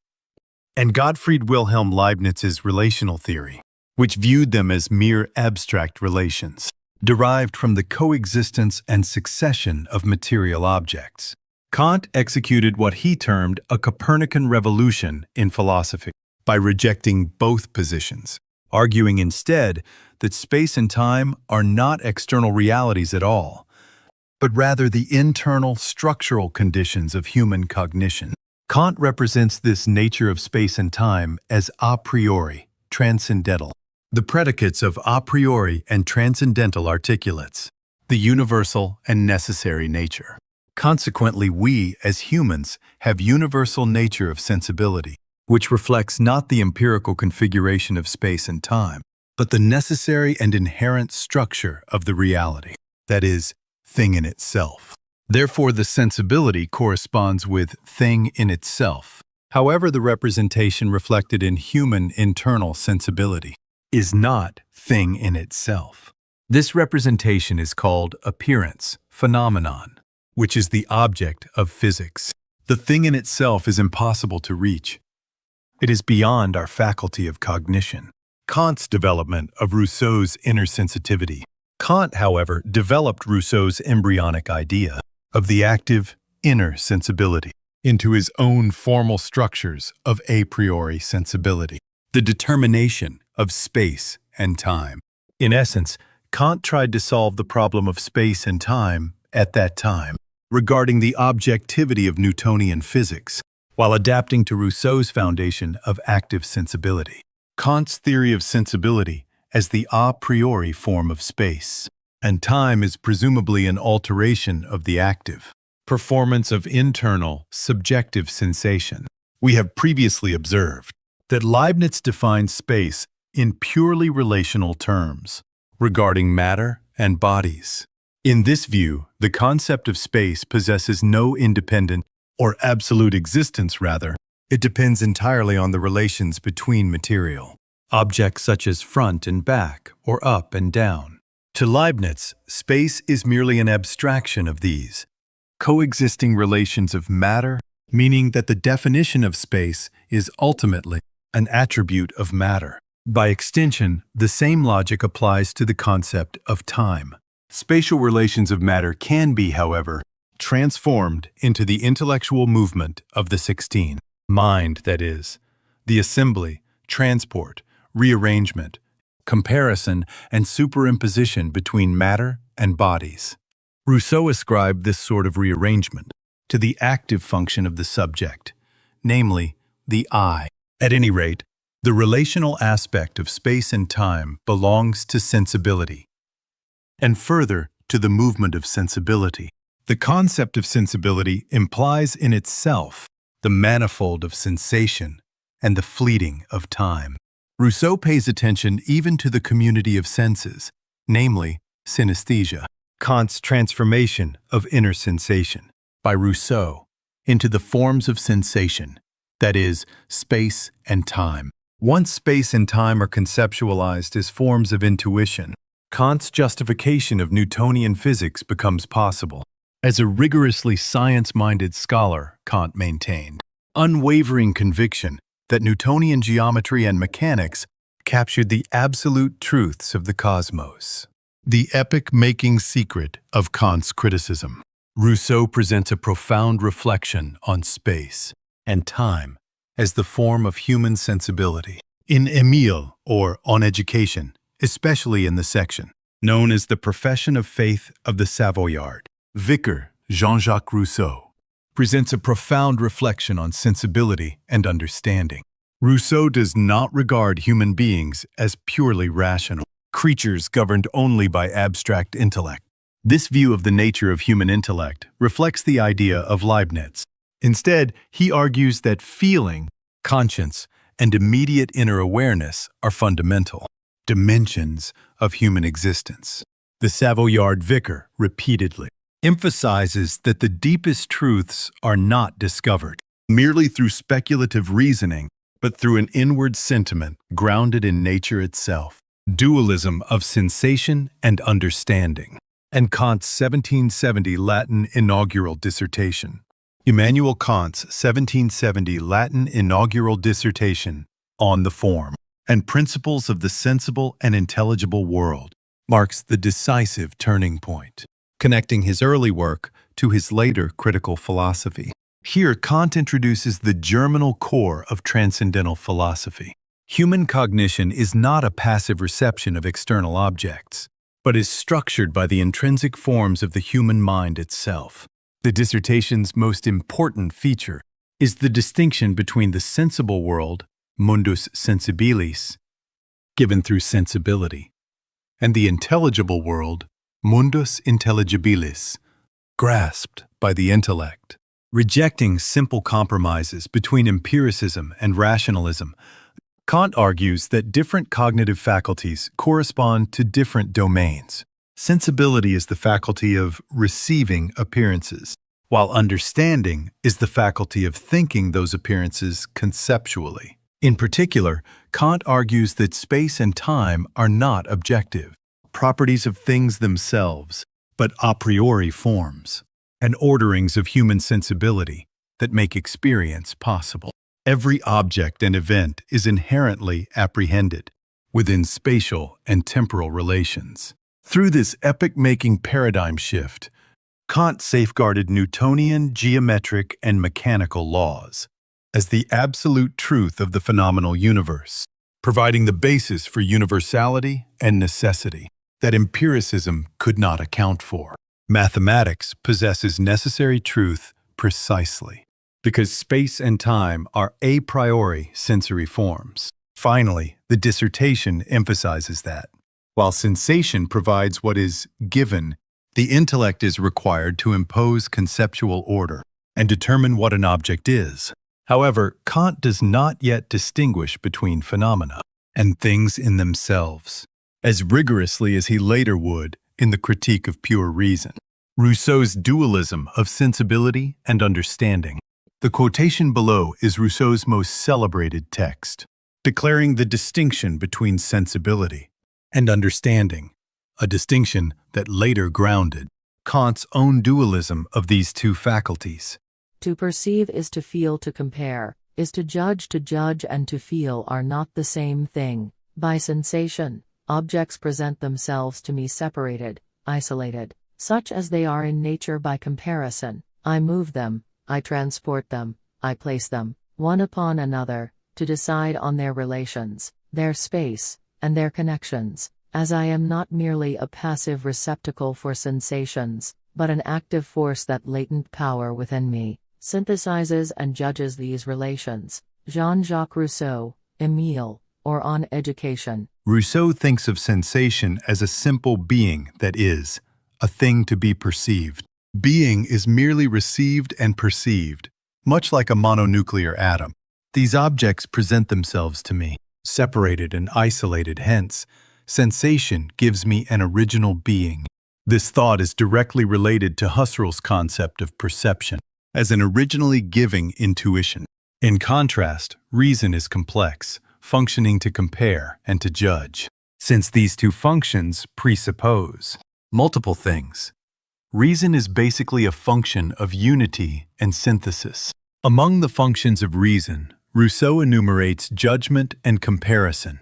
Speaker 1: and Gottfried Wilhelm Leibniz's relational theory, which viewed them as mere abstract relations, derived from the coexistence and succession of material objects. Kant executed what he termed a Copernican revolution in philosophy by rejecting both positions, arguing instead that space and time are not external realities at all, but rather the internal structural conditions of human cognition. Kant represents this nature of space and time as a priori, transcendental. The predicates of a priori and transcendental articulates, the universal and necessary nature. Consequently, we, as humans, have universal nature of sensibility, which reflects not the empirical configuration of space and time, but the necessary and inherent structure of the reality, that is, thing in itself. Therefore, the sensibility corresponds with thing in itself. However, the representation reflected in human internal sensibility is not thing in itself. This representation is called appearance, phenomenon, which is the object of physics. The thing in itself is impossible to reach. It is beyond our faculty of cognition. Kant's development of Rousseau's inner sensitivity. Kant, however, developed Rousseau's embryonic idea of the active inner sensibility into his own formal structures of a priori sensibility, the determination of space and time. In essence, Kant tried to solve the problem of space and time at that time, regarding the objectivity of Newtonian physics, while adapting to Rousseau's foundation of active sensibility. Kant's theory of sensibility as the a priori form of space and time is presumably an alteration of the active performance of internal, subjective sensation. We have previously observed that Leibniz defines space in purely relational terms, regarding matter and bodies. In this view, the concept of space possesses no independent or absolute existence, rather. It depends entirely on the relations between material objects such as front and back, or up and down. To Leibniz, space is merely an abstraction of these coexisting relations of matter, meaning that the definition of space is ultimately an attribute of matter. By extension, the same logic applies to the concept of time. Spatial relations of matter can be, however, transformed into the intellectual movement of the 16. Mind, that is, the assembly, transport, rearrangement, comparison, and superimposition between matter and bodies. Rousseau ascribed this sort of rearrangement to the active function of the subject, namely, the I. At any rate, the relational aspect of space and time belongs to sensibility, and further to the movement of sensibility. The concept of sensibility implies in itself the manifold of sensation and the fleeting of time. Rousseau pays attention even to the community of senses, namely synesthesia, Kant's transformation of inner sensation by Rousseau into the forms of sensation, that is, space and time. Once space and time are conceptualized as forms of intuition, Kant's justification of Newtonian physics becomes possible. As a rigorously science-minded scholar, Kant maintained unwavering conviction that Newtonian geometry and mechanics captured the absolute truths of the cosmos. The epoch-making secret of Kant's criticism. Rousseau presents a profound reflection on space and time as the form of human sensibility. In Émile, or On Education, especially in the section known as the Profession of Faith of the Savoyard, Vicar Jean-Jacques Rousseau presents a profound reflection on sensibility and understanding. Rousseau does not regard human beings as purely rational creatures governed only by abstract intellect. This view of the nature of human intellect reflects the idea of Leibniz. Instead, he argues that feeling, conscience, and immediate inner awareness are fundamental dimensions of human existence. The Savoyard vicar repeatedly emphasizes that the deepest truths are not discovered merely through speculative reasoning, but through an inward sentiment grounded in nature itself. Dualism of sensation and understanding. And Kant's 1770 Latin inaugural dissertation. Immanuel Kant's 1770 Latin inaugural dissertation on the form and principles of the sensible and intelligible world marks the decisive turning point, connecting his early work to his later critical philosophy. Here, Kant introduces the germinal core of transcendental philosophy. Human cognition is not a passive reception of external objects, but is structured by the intrinsic forms of the human mind itself. The dissertation's most important feature is the distinction between the sensible world, mundus sensibilis, given through sensibility, and the intelligible world, mundus intelligibilis, grasped by the intellect. Rejecting simple compromises between empiricism and rationalism, Kant argues that different cognitive faculties correspond to different domains. Sensibility is the faculty of receiving appearances, while understanding is the faculty of thinking those appearances conceptually. In particular, Kant argues that space and time are not objective, properties of things themselves, but a priori forms, and orderings of human sensibility that make experience possible. Every object and event is inherently apprehended within spatial and temporal relations. Through this epoch-making paradigm shift, Kant safeguarded Newtonian geometric and mechanical laws as the absolute truth of the phenomenal universe, providing the basis for universality and necessity that empiricism could not account for. Mathematics possesses necessary truth precisely because space and time are a priori sensory forms. Finally, the dissertation emphasizes that, while sensation provides what is given, the intellect is required to impose conceptual order and determine what an object is. However, Kant does not yet distinguish between phenomena and things in themselves, as rigorously as he later would in the Critique of Pure Reason. Rousseau's dualism of sensibility and understanding. The quotation below is Rousseau's most celebrated text, declaring the distinction between sensibility and understanding, a distinction that later grounded Kant's own dualism of these two faculties.
Speaker 2: To perceive is to feel, to compare, is to judge and to feel are not the same thing. By sensation, objects present themselves to me separated, isolated, such as they are in nature. By comparison, I move them, I transport them, I place them, one upon another, to decide on their relations, their space, and their connections, as I am not merely a passive receptacle for sensations, but an active force. That latent power within me synthesizes and judges these relations. Jean-Jacques Rousseau, Emile, or On Education.
Speaker 1: Rousseau thinks of sensation as a simple being that is, a thing to be perceived. Being is merely received and perceived, much like a mononuclear atom. These objects present themselves to me, separated and isolated. Hence, sensation gives me an original being. This thought is directly related to Husserl's concept of perception as an originally giving intuition. In contrast, reason is complex, functioning to compare and to judge. Since these two functions presuppose multiple things, reason is basically a function of unity and synthesis. Among the functions of reason, Rousseau enumerates judgment and comparison,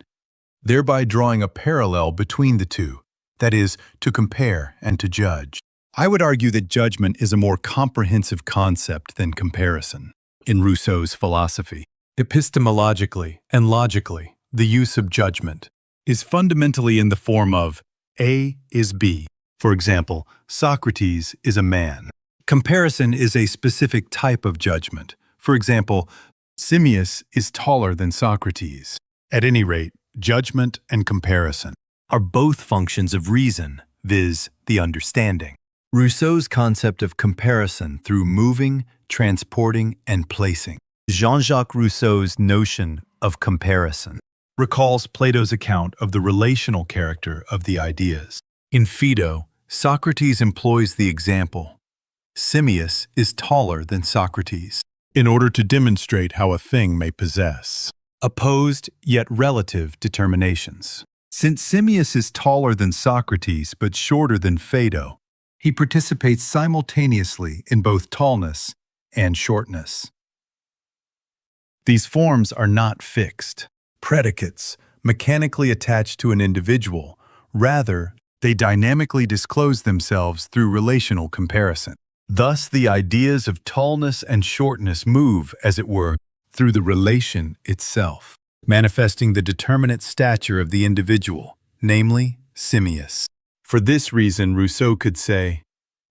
Speaker 1: thereby drawing a parallel between the two, that is, to compare and to judge. I would argue that judgment is a more comprehensive concept than comparison. In Rousseau's philosophy, epistemologically and logically, the use of judgment is fundamentally in the form of A is B. For example, Socrates is a man. Comparison is a specific type of judgment. For example, Simmias is taller than Socrates. At any rate, judgment and comparison are both functions of reason, viz., the understanding. Rousseau's concept of comparison through moving, transporting, and placing. Jean-Jacques Rousseau's notion of comparison recalls Plato's account of the relational character of the ideas. In Phaedo, Socrates employs the example, Simmias is taller than Socrates, in order to demonstrate how a thing may possess opposed yet relative determinations. Since Simmias is taller than Socrates but shorter than Phaedo, he participates simultaneously in both tallness and shortness. These forms are not fixed predicates mechanically attached to an individual. Rather, they dynamically disclose themselves through relational comparison. Thus, the ideas of tallness and shortness move, as it were, through the relation itself, manifesting the determinate stature of the individual, namely, Simmias. For this reason, Rousseau could say,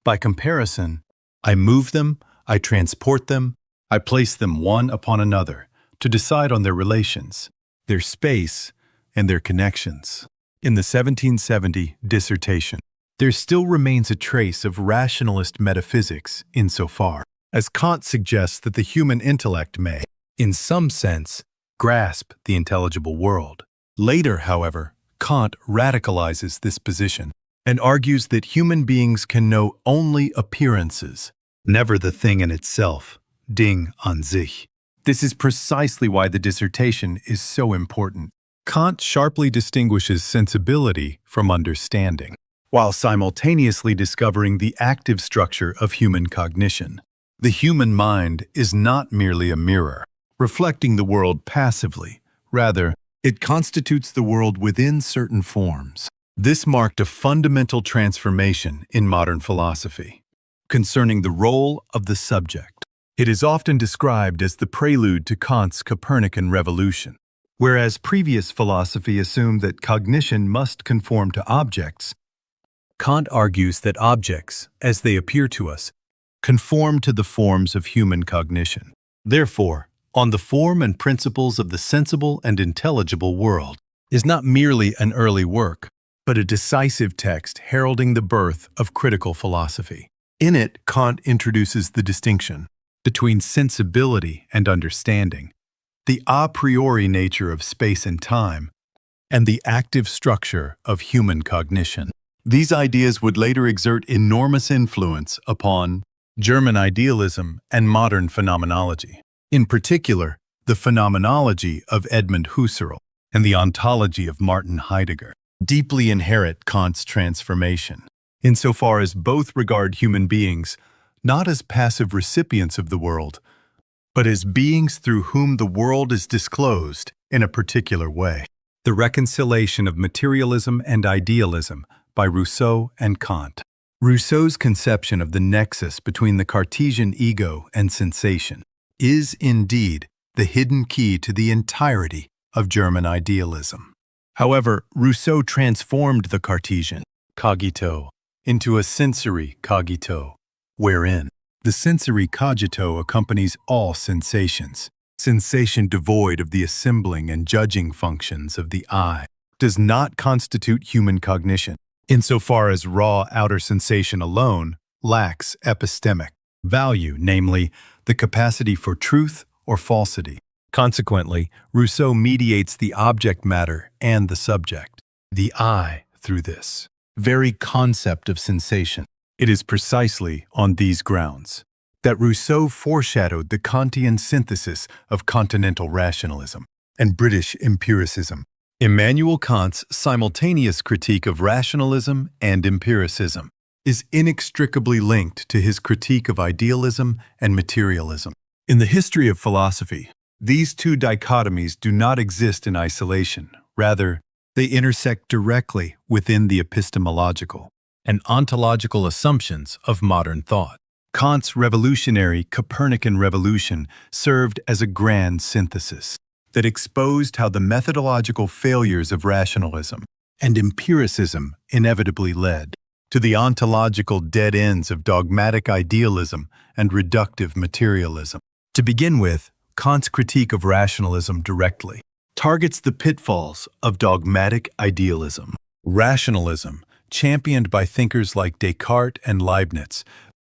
Speaker 1: by comparison, I move them, I transport them, I place them one upon another to decide on their relations, their space, and their connections. In the 1770 dissertation, there still remains a trace of rationalist metaphysics insofar as Kant suggests that the human intellect may, in some sense, grasp the intelligible world. Later, however, Kant radicalizes this position and argues that human beings can know only appearances, never the thing in itself, Ding an sich. This is precisely why the dissertation is so important. Kant sharply distinguishes sensibility from understanding, while simultaneously discovering the active structure of human cognition. The human mind is not merely a mirror, reflecting the world passively. Rather, it constitutes the world within certain forms. This marked a fundamental transformation in modern philosophy. Concerning the role of the subject, it is often described as the prelude to Kant's Copernican revolution. Whereas previous philosophy assumed that cognition must conform to objects, Kant argues that objects, as they appear to us, conform to the forms of human cognition. Therefore, On the Form and Principles of the Sensible and Intelligible World is not merely an early work, but a decisive text heralding the birth of critical philosophy. In it, Kant introduces the distinction between sensibility and understanding, the a priori nature of space and time, and the active structure of human cognition. These ideas would later exert enormous influence upon German idealism and modern phenomenology. In particular, the phenomenology of Edmund Husserl and the ontology of Martin Heidegger deeply inherit Kant's transformation, insofar as both regard human beings not as passive recipients of the world, but as beings through whom the world is disclosed in a particular way. The Reconciliation of Materialism and Idealism by Rousseau and Kant. Rousseau's conception of the nexus between the Cartesian ego and sensation is indeed the hidden key to the entirety of German idealism. However, Rousseau transformed the Cartesian cogito into a sensory cogito, wherein the sensory cogito accompanies all sensations. Sensation devoid of the assembling and judging functions of the eye does not constitute human cognition, insofar as raw outer sensation alone lacks epistemic value, namely, the capacity for truth or falsity. Consequently, Rousseau mediates the object matter and the subject, the I, through this very concept of sensation. It is precisely on these grounds that Rousseau foreshadowed the Kantian synthesis of Continental Rationalism and British Empiricism. Immanuel Kant's simultaneous critique of rationalism and empiricism is inextricably linked to his critique of idealism and materialism. In the history of philosophy, these two dichotomies do not exist in isolation. Rather, they intersect directly within the epistemological and ontological assumptions of modern thought. Kant's revolutionary Copernican revolution served as a grand synthesis that exposed how the methodological failures of rationalism and empiricism inevitably led to the ontological dead ends of dogmatic idealism and reductive materialism. To begin with, Kant's critique of rationalism directly targets the pitfalls of dogmatic idealism. Rationalism, championed by thinkers like Descartes and Leibniz,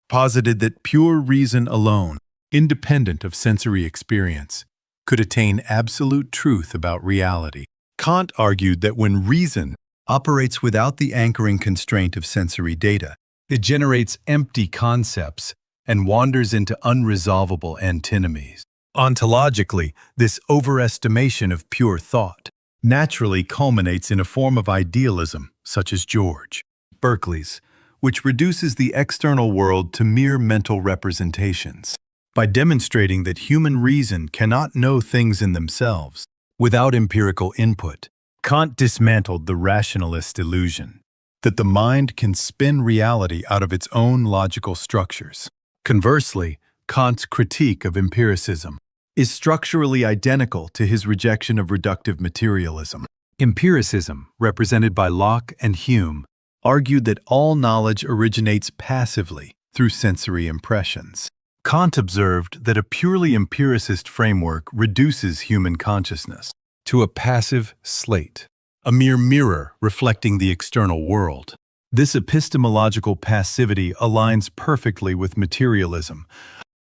Speaker 1: posited that pure reason alone, independent of sensory experience, could attain absolute truth about reality. Kant argued that when reason operates without the anchoring constraint of sensory data, it generates empty concepts and wanders into unresolvable antinomies. Ontologically, this overestimation of pure thought naturally culminates in a form of idealism such as George Berkeley's, which reduces the external world to mere mental representations. By demonstrating that human reason cannot know things in themselves without empirical input, Kant dismantled the rationalist illusion that the mind can spin reality out of its own logical structures. Conversely, Kant's critique of empiricism is structurally identical to his rejection of reductive materialism. Empiricism, represented by Locke and Hume, argued that all knowledge originates passively through sensory impressions. Kant observed that a purely empiricist framework reduces human consciousness to a passive slate, a mere mirror reflecting the external world. This epistemological passivity aligns perfectly with materialism,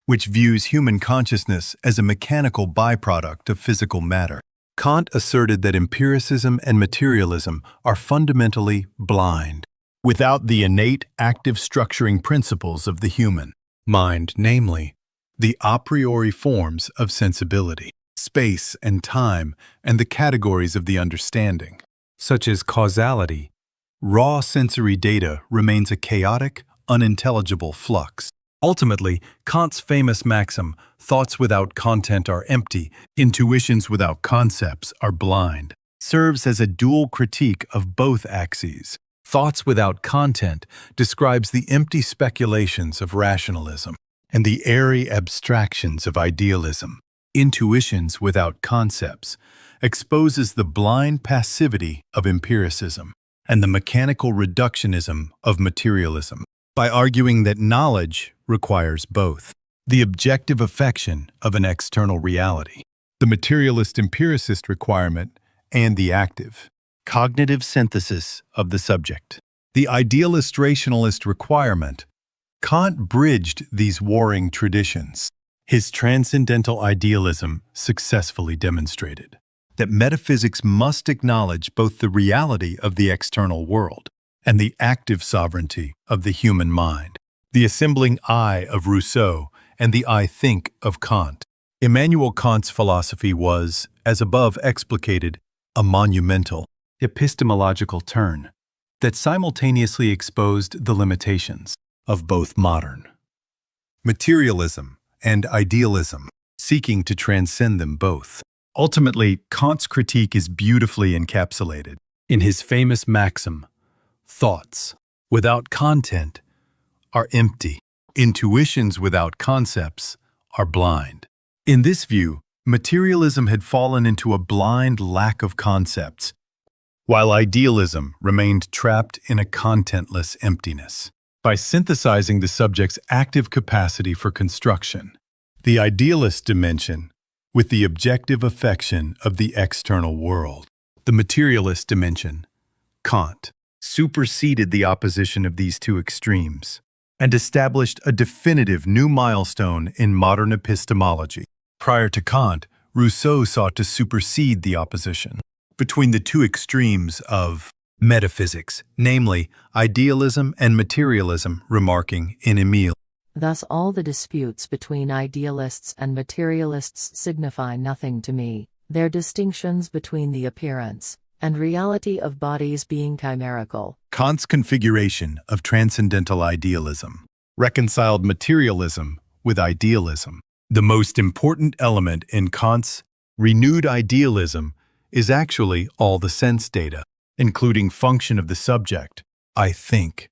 Speaker 1: which views human consciousness as a mechanical byproduct of physical matter. Kant asserted that empiricism and materialism are fundamentally blind, without the innate active structuring principles of the human mind, namely, the a priori forms of sensibility, space and time, and the categories of the understanding, such as causality. Raw sensory data remains a chaotic, unintelligible flux. Ultimately, Kant's famous maxim, "Thoughts without content are empty, intuitions without concepts are blind," serves as a dual critique of both axes. Thoughts without content describes the empty speculations of rationalism and the airy abstractions of idealism. Intuitions without concepts exposes the blind passivity of empiricism and the mechanical reductionism of materialism by arguing that knowledge requires both the objective affection of an external reality, the materialist empiricist requirement, and the active cognitive synthesis of the subject, the idealist rationalist requirement. Kant bridged these warring traditions. His transcendental idealism successfully demonstrated that metaphysics must acknowledge both the reality of the external world and the active sovereignty of the human mind, the assembling I of Rousseau and the I think of Kant. Immanuel Kant's philosophy was, as above explicated, a monumental epistemological turn that simultaneously exposed the limitations of both modern materialism and idealism. seeking to transcend them both. Ultimately, Kant's critique is beautifully encapsulated in his famous maxim, thoughts without content are empty. Intuitions without concepts are blind. In this view, materialism had fallen into a blind lack of concepts, while idealism remained trapped in a contentless emptiness. By synthesizing the subject's active capacity for construction, the idealist dimension with the objective affection of the external world, the materialist dimension, Kant, superseded the opposition of these two extremes and established a definitive new milestone in modern epistemology. Prior to Kant, Rousseau sought to supersede the opposition between the two extremes of metaphysics, namely idealism and materialism, remarking in Emile.
Speaker 2: Thus all the disputes between idealists and materialists signify nothing to me, their distinctions between the appearance and reality of bodies being chimerical.
Speaker 1: Kant's configuration of transcendental idealism reconciled materialism with idealism. The most important element in Kant's renewed idealism is actually all the sense data, including function of the subject, I think,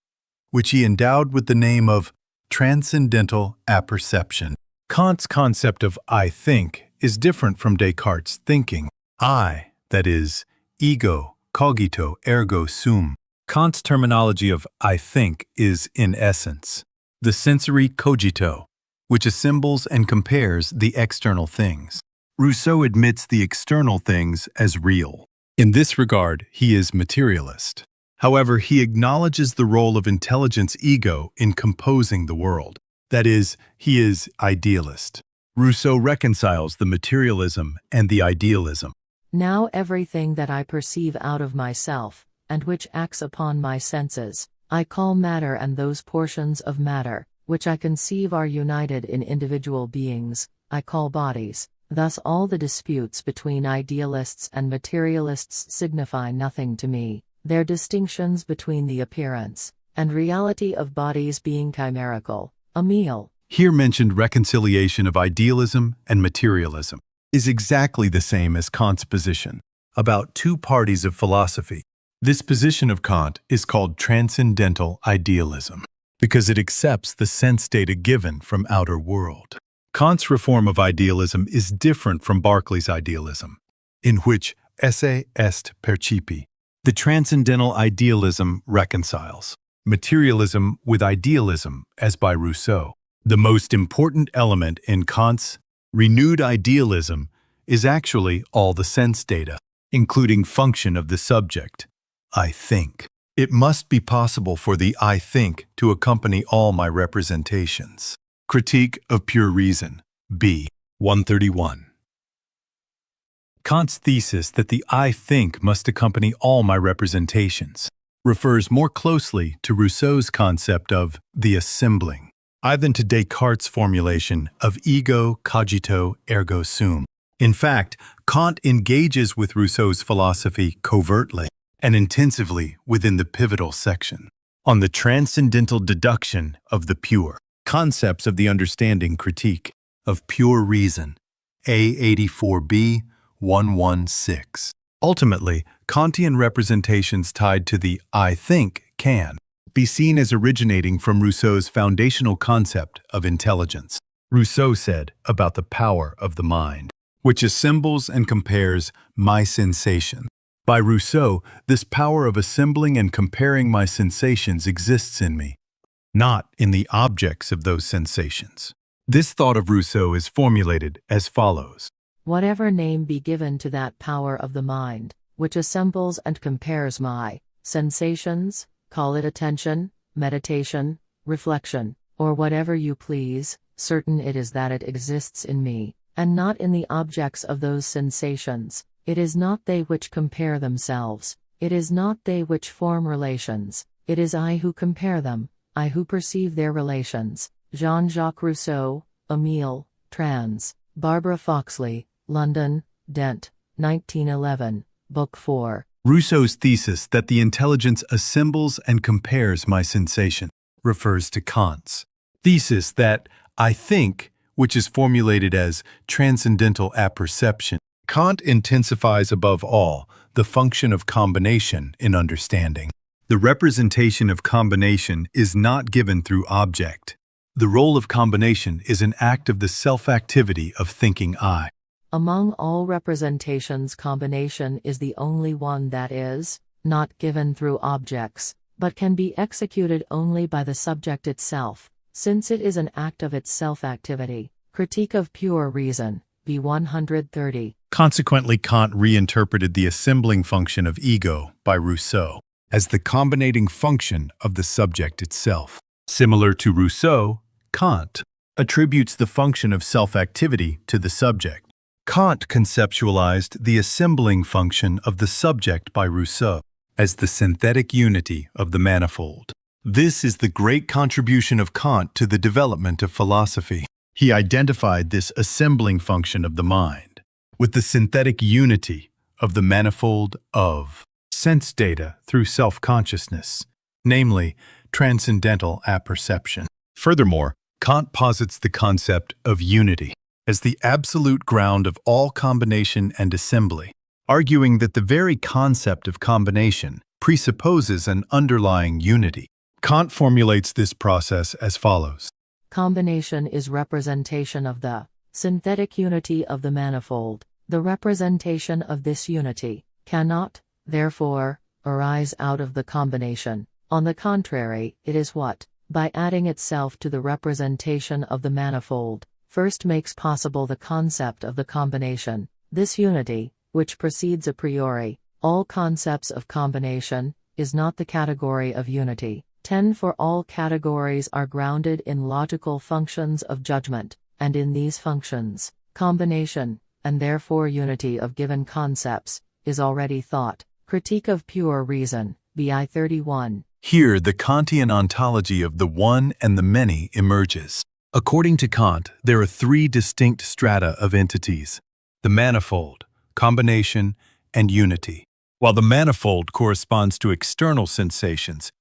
Speaker 1: which he endowed with the name of transcendental apperception. Kant's concept of I think is different from Descartes' thinking. I, that is, ego, cogito, ergo sum. Kant's terminology of I think is, in essence, the sensory cogito, which assembles and compares the external things. Rousseau admits the external things as real. In this regard, he is materialist. However, he acknowledges the role of intelligence ego in composing the world. That is, he is idealist. Rousseau reconciles the materialism and the idealism.
Speaker 2: Now everything that I perceive out of myself, and which acts upon my senses, I call matter, and those portions of matter, which I conceive are united in individual beings, I call bodies. Thus all the disputes between idealists and materialists signify nothing to me, their distinctions between the appearance and reality of bodies being chimerical. Emile.
Speaker 1: Here mentioned reconciliation of idealism and materialism is exactly the same as Kant's position about two parties of philosophy. This position of Kant is called transcendental idealism because it accepts the sense data given from outer world. Kant's reform of idealism is different from Berkeley's idealism, in which esse est percipi. The transcendental idealism reconciles materialism with idealism, as by Rousseau. The most important element in Kant's renewed idealism is actually all the sense data, including function of the subject, I think. It must be possible for the I think to accompany all my representations. Critique of Pure Reason, B. 131. Kant's thesis that the I think must accompany all my representations refers more closely to Rousseau's concept of the assembling, than to Descartes' formulation of ego cogito ergo sum. In fact, Kant engages with Rousseau's philosophy covertly and intensively within the pivotal section on the transcendental deduction of the pure. Concepts of the Understanding Critique of Pure Reason, A84b 116. Ultimately, Kantian representations tied to the I think can be seen as originating from Rousseau's foundational concept of intelligence. Rousseau said about the power of the mind, which assembles and compares my sensation. By Rousseau, this power of assembling and comparing my sensations exists in me, not in the objects of those sensations. This thought of Rousseau is formulated as follows.
Speaker 2: Whatever name be given to that power of the mind, which assembles and compares my sensations, call it attention, meditation, reflection, or whatever you please, certain it is that it exists in me, and not in the objects of those sensations. It is not they which compare themselves, it is not they which form relations, it is I who compare them, I who perceive their relations. Jean-Jacques Rousseau, Emile, trans. Barbara Foxley, London, Dent, 1911, Book 4.
Speaker 1: Rousseau's thesis that the intelligence assembles and compares my sensation refers to Kant's thesis that I think, which is formulated as transcendental apperception. Kant intensifies above all the function of combination in understanding. The representation of combination is not given through object. The role of combination is an act of the self-activity of thinking I.
Speaker 2: Among all representations, combination is the only one that is not given through objects, but can be executed only by the subject itself, since it is an act of its self-activity. Critique of Pure Reason, B. 130.
Speaker 1: Consequently, Kant reinterpreted the assembling function of ego by Rousseau as the combinating function of the subject itself. Similar to Rousseau, Kant attributes the function of self-activity to the subject. Kant conceptualized the assembling function of the subject by Rousseau as the synthetic unity of the manifold. This is the great contribution of Kant to the development of philosophy. He identified this assembling function of the mind with the synthetic unity of the manifold of sense data through self-consciousness, namely transcendental apperception. Furthermore, Kant posits the concept of unity as the absolute ground of all combination and assembly, arguing that the very concept of combination presupposes an underlying unity. Kant formulates this process as follows.
Speaker 2: Combination is representation of the synthetic unity of the manifold. The representation of this unity cannot, therefore, arise out of the combination. On the contrary, it is what, by adding itself to the representation of the manifold, first makes possible the concept of the combination. This unity, which proceeds a priori, all concepts of combination, is not the category of unity. 10 For all categories are grounded in logical functions of judgment, and in these functions, combination, and therefore unity of given concepts, is already thought. Critique of Pure Reason, BI 31.
Speaker 1: Here, the Kantian ontology of the one and the many emerges. According to Kant, there are three distinct strata of entities: the manifold, combination, and unity. While the manifold corresponds to external sensations,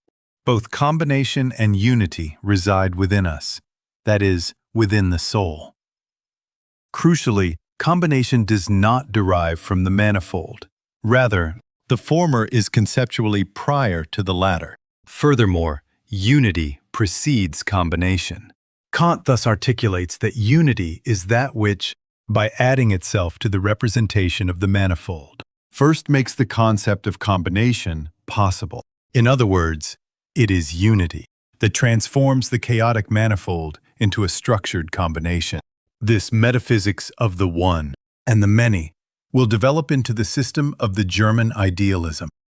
Speaker 1: both combination and unity reside within us, that is, within the soul. Crucially, combination does not derive from the manifold. Rather, the former is conceptually prior to the latter. Furthermore, unity precedes combination. Kant thus articulates that unity is that which, by adding itself to the representation of the manifold, first makes the concept of combination possible. In other words, it is unity that transforms the chaotic manifold into a structured combination. This metaphysics of the one and the many will develop into the system of the German idealism.